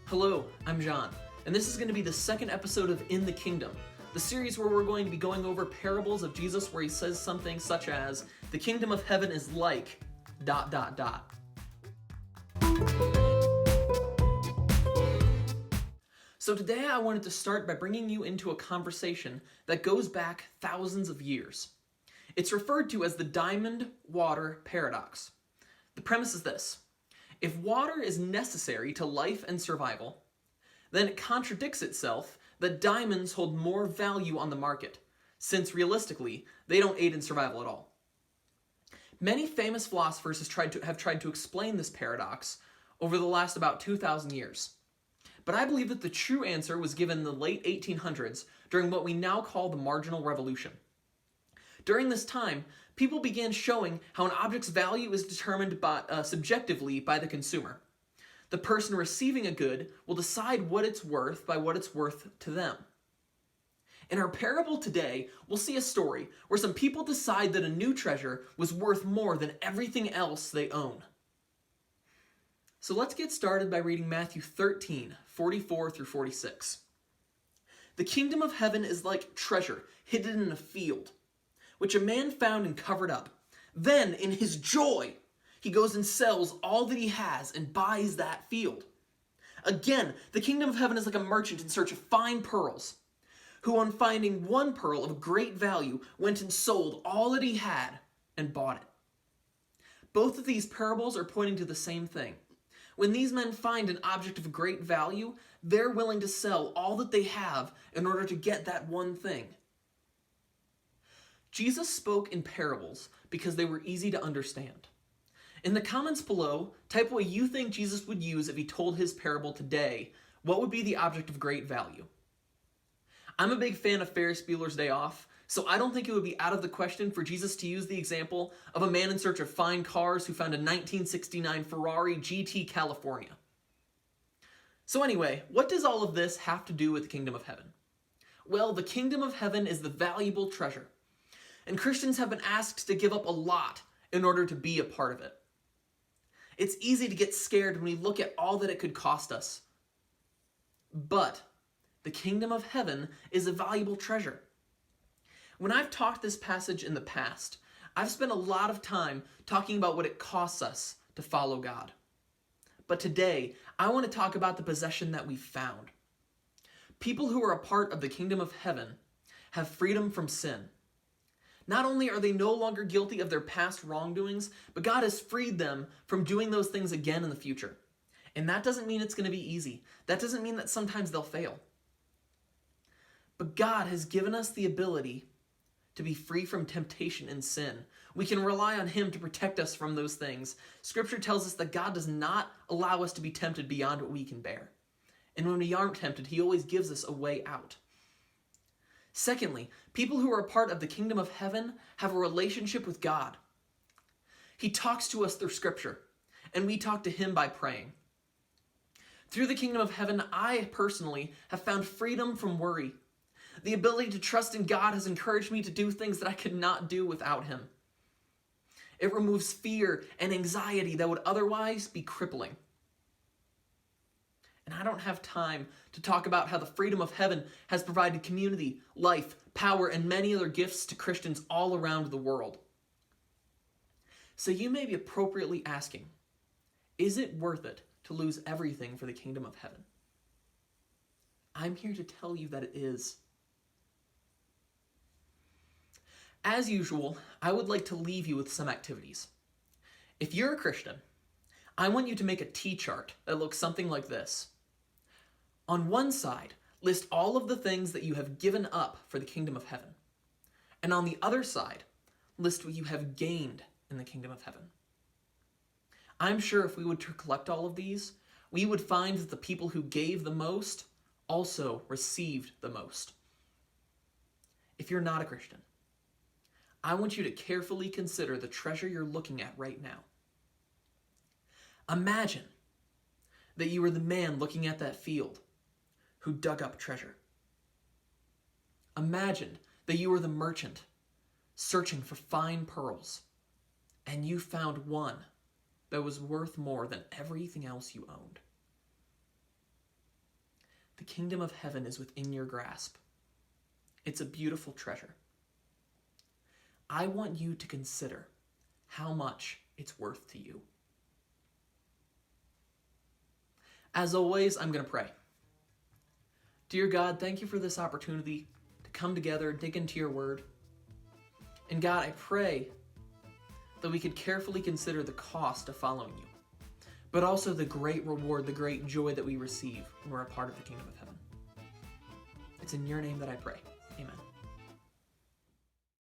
Hello, I'm John, and this is going to be the second episode of In the Kingdom, the series where we're going to be going over parables of Jesus where he says something such as, the kingdom of heaven is like... ... So today I wanted to start by bringing you into a conversation that goes back thousands of years. It's referred to as the diamond-water paradox. The premise is this: if water is necessary to life and survival, then it contradicts itself that diamonds hold more value on the market, since realistically, they don't aid in survival at all. Many famous philosophers have tried to explain this paradox over the last about 2,000 years. But I believe that the true answer was given in the late 1800s during what we now call the Marginal Revolution. During this time, people began showing how an object's value is determined subjectively by the consumer. The person receiving a good will decide what it's worth by what it's worth to them. In our parable today, we'll see a story where some people decide that a new treasure was worth more than everything else they own. So let's get started by reading Matthew 13, 44 through 46. The kingdom of heaven is like treasure hidden in a field, which a man found and covered up. Then, in his joy, he goes and sells all that he has and buys that field. Again, the kingdom of heaven is like a merchant in search of fine pearls, who on finding one pearl of great value went and sold all that he had and bought it. Both of these parables are pointing to the same thing. When these men find an object of great value, they're willing to sell all that they have in order to get that one thing. Jesus spoke in parables because they were easy to understand. In the comments below, type what you think Jesus would use if he told his parable today. What would be the object of great value? I'm a big fan of Ferris Bueller's Day Off, so I don't think it would be out of the question for Jesus to use the example of a man in search of fine cars who found a 1969 Ferrari GT California. So anyway, what does all of this have to do with the kingdom of heaven? Well, the kingdom of heaven is the valuable treasure, and Christians have been asked to give up a lot in order to be a part of it. It's easy to get scared when we look at all that it could cost us. But the kingdom of heaven is a valuable treasure. When I've taught this passage in the past, I've spent a lot of time talking about what it costs us to follow God. But today, I want to talk about the possession that we've found. People who are a part of the kingdom of heaven have freedom from sin. Not only are they no longer guilty of their past wrongdoings, but God has freed them from doing those things again in the future. And that doesn't mean it's going to be easy. That doesn't mean that sometimes they'll fail. But God has given us the ability to be free from temptation and sin. We can rely on him to protect us from those things. Scripture tells us that God does not allow us to be tempted beyond what we can bear. And when we aren't tempted, he always gives us a way out. Secondly, people who are a part of the kingdom of heaven have a relationship with God. He talks to us through Scripture, and we talk to him by praying. Through the kingdom of heaven, I personally have found freedom from worry. The ability to trust in God has encouraged me to do things that I could not do without him. It removes fear and anxiety that would otherwise be crippling. And I don't have time to talk about how the freedom of heaven has provided community, life, power, and many other gifts to Christians all around the world. So you may be appropriately asking, is it worth it to lose everything for the kingdom of heaven? I'm here to tell you that it is. As usual, I would like to leave you with some activities. If you're a Christian, I want you to make a Tchart that looks something like this. On one side, list all of the things that you have given up for the kingdom of heaven. And on the other side, list what you have gained in the kingdom of heaven. I'm sure if we were to collect all of these, we would find that the people who gave the most also received the most. If you're not a Christian, I want you to carefully consider the treasure you're looking at right now. Imagine that you were the man looking at that field who dug up treasure. Imagine that you were the merchant searching for fine pearls, and you found one that was worth more than everything else you owned. kingdom of heaven is within your grasp. It's a beautiful treasure. I want you to consider how much it's worth to you. As always, I'm going to pray. Dear God, thank you for this opportunity to come together, dig into your word. And God, I pray that we could carefully consider the cost of following you, but also the great reward, the great joy that we receive when we're a part of the kingdom of heaven. It's in your name that I pray.